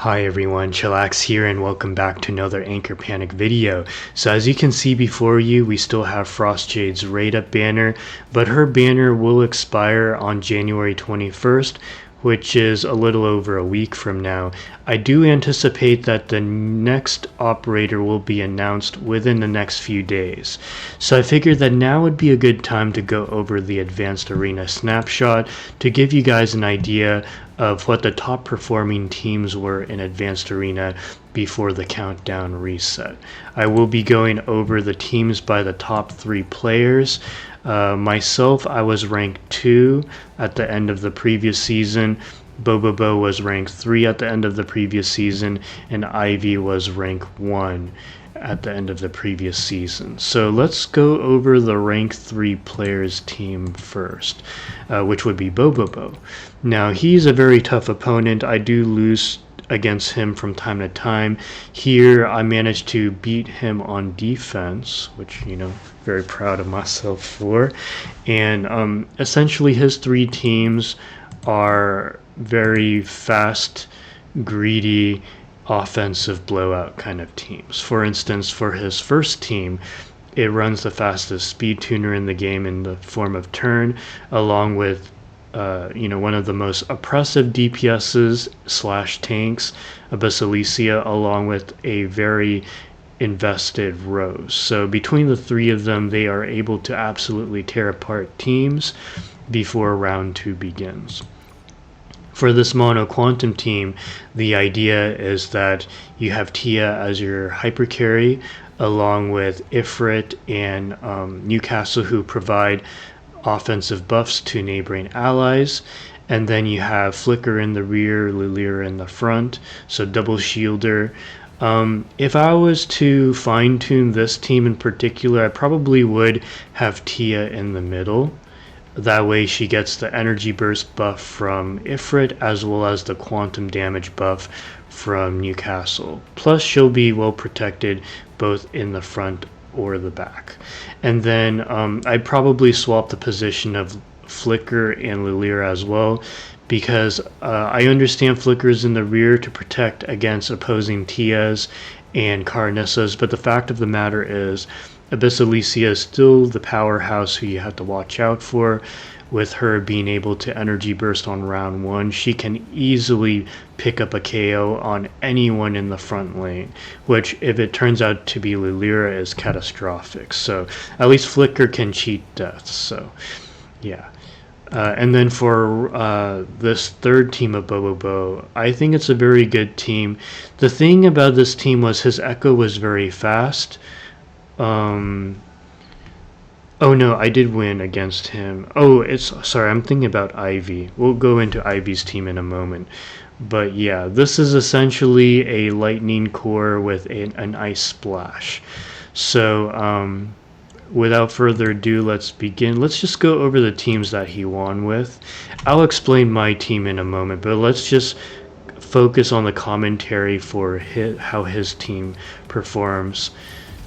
Hi everyone, Chillax here and welcome back to another Anchor Panic video. So as you can see before you, we still have Frostjade's Raid Up banner, but her banner will expire on January 21st, which is a little over a week from now. I do anticipate that the next operator will be announced within the next few days. So I figured that now would be a good time to go over the Advanced Arena snapshot to give you guys an idea of what the top performing teams were in Advanced Arena before the countdown reset. I will be going over the teams by the top 3 players. Myself, I was ranked 2 at the end of the previous season. BoBoBo was ranked 3 at the end of the previous season, and Ivy was rank 1 at the end of the previous season. So let's go over the rank 3 players team first, which would be BoBoBo. Now he's a very tough opponent. I do lose against him from time to time. Here I managed to beat him on defense, which, you know, very proud of myself for. And essentially his 3 teams are very fast, greedy, offensive blowout kind of teams. For instance, for his first team, it runs the fastest speed tuner in the game in the form of Turn, along with one of the most oppressive DPSs / tanks, Abyssalicia, along with a very invested Rose. So between the 3 of them, they are able to absolutely tear apart teams before round 2 begins. For this mono quantum team, the idea is that you have Tia as your hyper carry, along with Ifrit and Newcastle, who provide offensive buffs to neighboring allies, and then you have Flicker in the rear, Lilia in the front, so double shielder. If I was to fine-tune this team in particular, I probably would have Tia in the middle. That way she gets the energy burst buff from Ifrit as well as the quantum damage buff from Newcastle. Plus she'll be well protected both in the front or the back. And then I'd probably swap the position of Flicker and Lilia as well, because I understand Flicker is in the rear to protect against opposing Tias and Carnissas, but the fact of the matter is Abyssalicia is still the powerhouse who you have to watch out for. With her being able to energy burst on round 1, she can easily pick up a KO on anyone in the front lane, which if it turns out to be Lilia is catastrophic. So at least Flicker can cheat deaths. So yeah. And then for this third team of BoBoBo, I think it's a very good team. The thing about this team was his echo was very fast. Oh no, I did win against him. Oh, sorry, I'm thinking about Ivy. We'll go into Ivy's team in a moment. But yeah, this is essentially a lightning core with an ice splash. So without further ado, let's begin. Let's just go over the teams that he won with. I'll explain my team in a moment, but let's just focus on the commentary for how his team performs.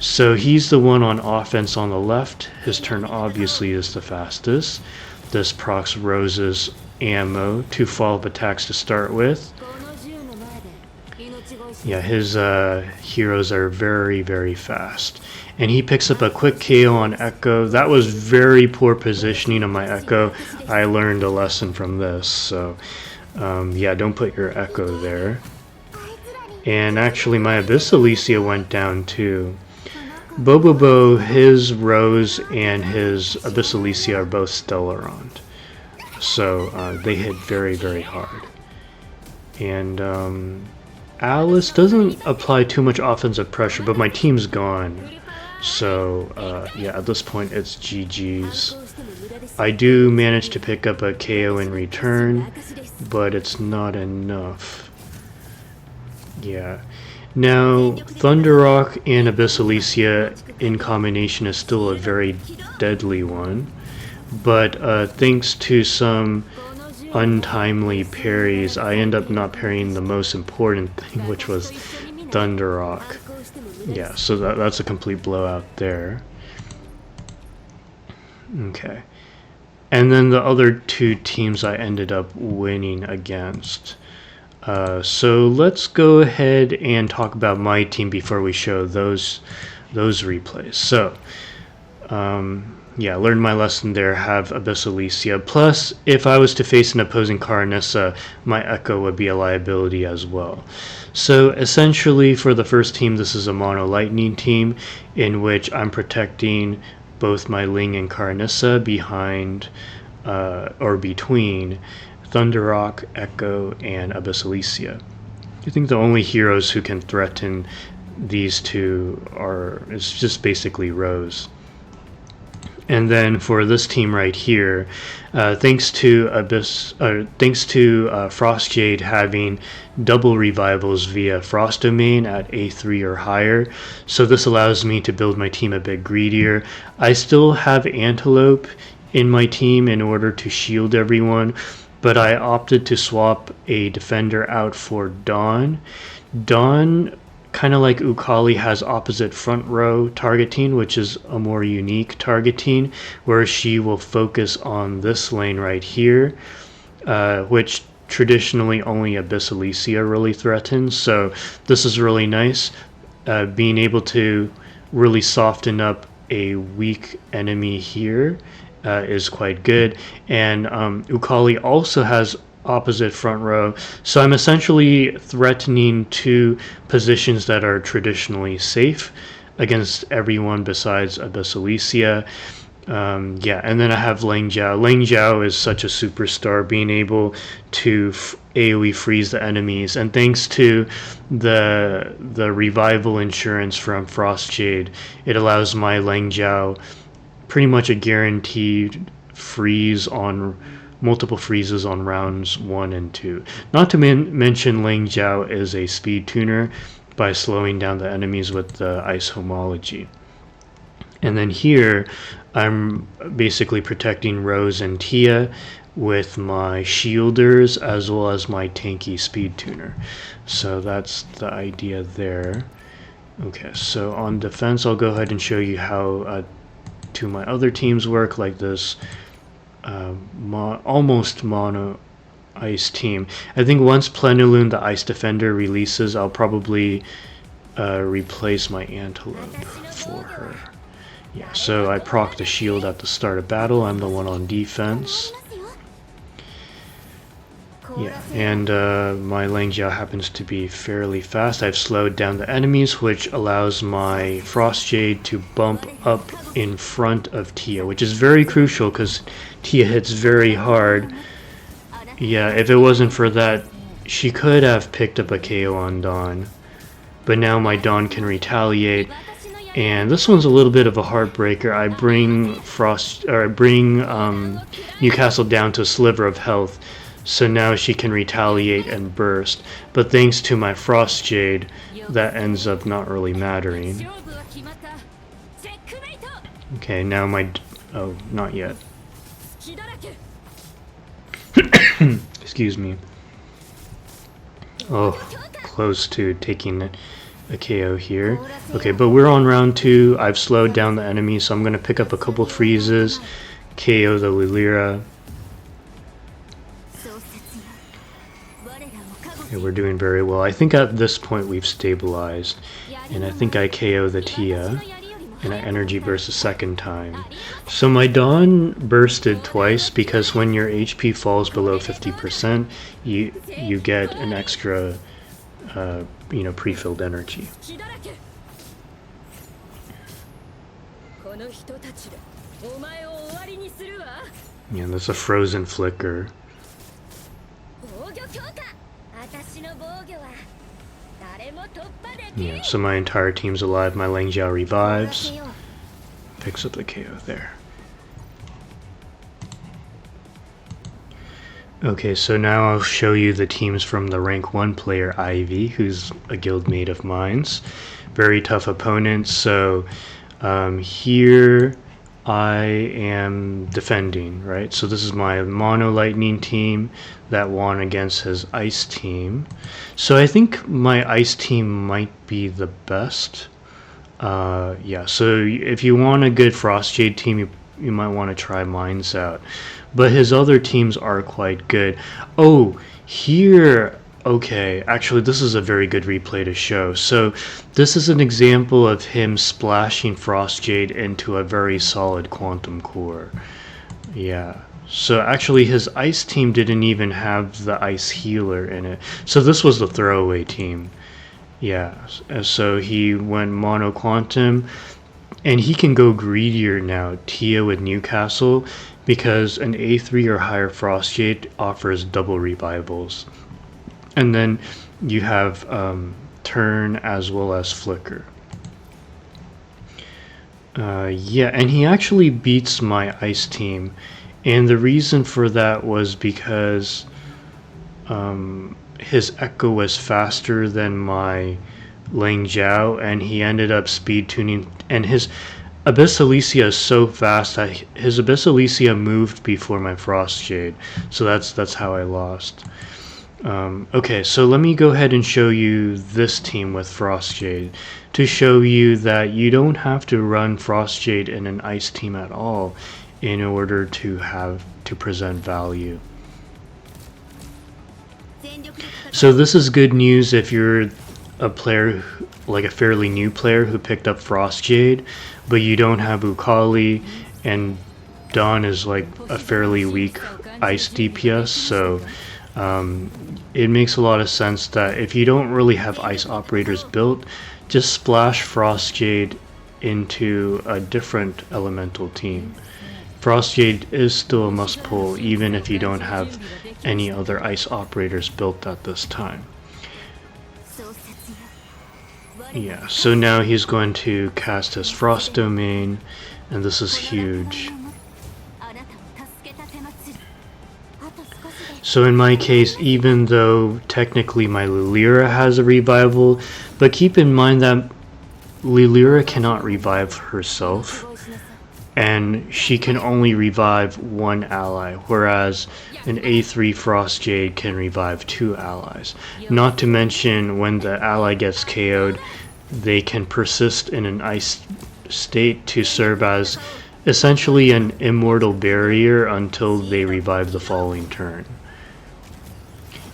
So he's the one on offense on the left. His turn obviously is the fastest. This procs Rose's ammo, 2 follow-up attacks to start with. Yeah, his heroes are very, very fast. And he picks up a quick KO on Echo. That was very poor positioning on my Echo. I learned a lesson from this. So yeah, don't put your Echo there. And actually my Abyssalicia went down too. BoBoBo, his Rose and his Abyssalicia are both Stellarond, so they hit very, very hard. And Alice doesn't apply too much offensive pressure, but my team's gone, so yeah, at this point it's GG's. I do manage to pick up a KO in return, but it's not enough. Yeah. Now, Thunderrock and Abyssalicia in combination is still a very deadly one, but thanks to some untimely parries, I end up not parrying the most important thing, which was Thunderrock. Yeah, so that's a complete blowout there. Okay. And then the other 2 teams I ended up winning against. So let's go ahead and talk about my team before we show those replays. So yeah, learned my lesson there, have Abyssalicia. Plus, if I was to face an opposing Karanissa, my Echo would be a liability as well. So essentially for the first team, this is a mono lightning team in which I'm protecting both my Ling and Karanissa behind or between Thunderrock, Echo, and Abyssalicia. I think the only heroes who can threaten these two is just basically Rose. And then for this team right here, thanks to Frost Jade having double revivals via Frost Domain at A3 or higher, so this allows me to build my team a bit greedier. I still have Antelope in my team in order to shield everyone, but I opted to swap a defender out for Dawn. Dawn, kind of like Ukali, has opposite front row targeting, which is a more unique targeting, where she will focus on this lane right here, which traditionally only Abyssalicia really threatens. So this is really nice, being able to really soften up a weak enemy here. Is quite good. And Ukali also has opposite front row, so I'm essentially threatening two positions that are traditionally safe against everyone besides Abyssalicia. Yeah, and then I have Lang Jiao. Lang Jiao is such a superstar, being able to AoE freeze the enemies, and thanks to the revival insurance from Frost Jade, it allows my Lang Jiao pretty much a guaranteed freeze on multiple freezes on rounds 1 and 2. Not to mention Lang Jiao is a speed tuner by slowing down the enemies with the ice homology. And then here I'm basically protecting Rose and Tia with my shielders as well as my tanky speed tuner. So that's the idea there. Okay, so on defense I'll go ahead and show you how to my other teams work, like this almost mono ice team. I think once Plenilune, the ice defender, releases, I'll probably replace my Antelope for her. Yeah, so I proc the shield at the start of battle. I'm the one on defense. Yeah, and my Lang Jiao happens to be fairly fast. I've slowed down the enemies, which allows my Frost Jade to bump up in front of Tia, which is very crucial because Tia hits very hard. Yeah, if it wasn't for that, she could have picked up a KO on Dawn. But now my Dawn can retaliate. And this one's a little bit of a heartbreaker. I bring Newcastle down to a sliver of health, so now she can retaliate and burst. But thanks to my Frost Jade, that ends up not really mattering. Okay, now oh, not yet. Excuse me. Oh, close to taking a KO here. Okay, but we're on round 2. I've slowed down the enemy, so I'm going to pick up a couple freezes, KO the Lilira. Okay, we're doing very well. I think at this point we've stabilized, and I think I KO the Tia, and I energy burst a second time. So my Dawn bursted twice because when your HP falls below 50%, you get an extra pre-filled energy. Yeah, and there's a frozen flicker. Yeah, so my entire team's alive. My Lang Jiao revives, picks up the KO there. Okay, so now I'll show you the teams from the rank 1 player, Ivy, who's a guildmate of mine. Very tough opponent. So here I am defending, right? So this is my mono lightning team that won against his ice team. So I think my ice team might be the best. Yeah, so if you want a good Frost Jade team, you might want to try mine's out. But his other teams are quite good. Oh, here Okay, actually this is a very good replay to show. So this is an example of him splashing Frost Jade into a very solid quantum core. Yeah. So actually his ice team didn't even have the ice healer in it. So this was the throwaway team. Yeah. So he went mono quantum, and he can go greedier now, Tia with Newcastle, because an A3 or higher Frost Jade offers double revivals. And then you have Turn as well as Flicker. Yeah, and he actually beats my ice team. And the reason for that was because his Echo was faster than my Lang Jiao, and he ended up speed tuning. And his Abyssalicia is so fast that his Abyssalicia moved before my Frost Jade. So that's how I lost. Okay, so let me go ahead and show you this team with Frost Jade to show you that you don't have to run Frost Jade in an ice team at all in order to present value. So this is good news if you're a player, like a fairly new player who picked up Frost Jade, but you don't have Ukali, and Dawn is like a fairly weak ice DPS, so it makes a lot of sense that if you don't really have ice operators built, just splash Frost Jade into a different elemental team. Frost Jade is still a must pull even if you don't have any other ice operators built at this time. Yeah, so now he's going to cast his Frost Domain, and this is huge. So in my case, even though technically my Lilira has a revival, but keep in mind that Lilira cannot revive herself, and she can only revive one ally, whereas an A3 Frost Jade can revive 2 allies. Not to mention, when the ally gets KO'd, they can persist in an ice state to serve as essentially an immortal barrier until they revive the following turn.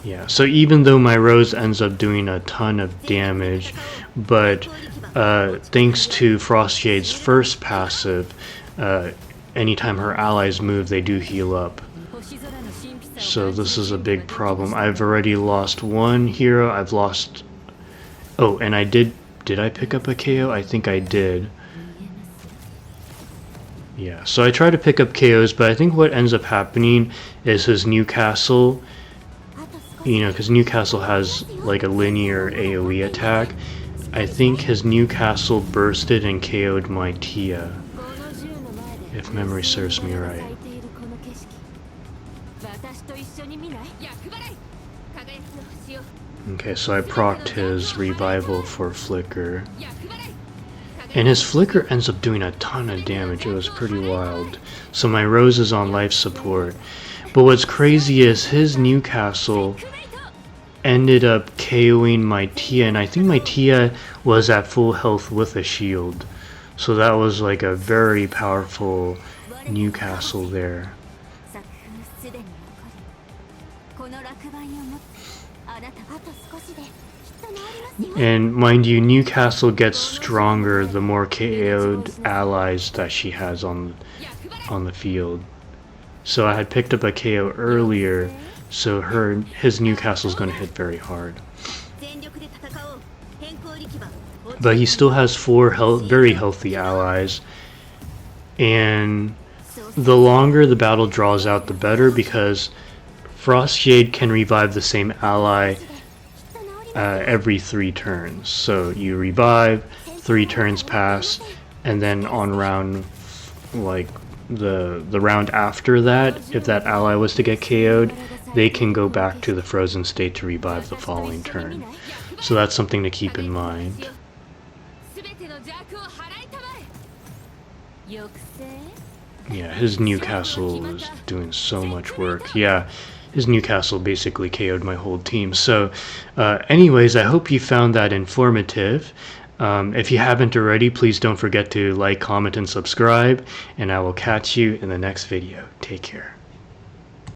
Yeah, so even though my Rose ends up doing a ton of damage, but thanks to Frost Jade's first passive, anytime her allies move, they do heal up. So this is a big problem. I've already lost one hero. I've lost... Oh, and I did I pick up a KO? I think I did. Yeah, so I try to pick up KOs, but I think what ends up happening is his Newcastle, you know, because Newcastle has like a linear AoE attack. I think his Newcastle bursted and KO'd my Tia, if memory serves me right. Okay, so I procced his revival for Flicker. And his Flicker ends up doing a ton of damage. It was pretty wild. So my Rose is on life support. But what's crazy is his Newcastle ended up KOing my Tia, and I think my Tia was at full health with a shield. So that was like a very powerful Newcastle there. And mind you, Newcastle gets stronger the more KO'd allies that she has on the field. So I had picked up a KO earlier, so his Newcastle is going to hit very hard. But he still has 4 very healthy allies, and the longer the battle draws out, the better, because Frost Jade can revive the same ally every 3 turns. So you revive, 3 turns pass, and then on round, like the round after that, if that ally was to get KO'd, they can go back to the frozen state to revive the following turn. So that's something to keep in mind. Yeah, his Newcastle is doing so much work. Yeah, his Newcastle basically KO'd my whole team. So anyways, I hope you found that informative. If you haven't already, please don't forget to like, comment, and subscribe, and I will catch you in the next video. Take care.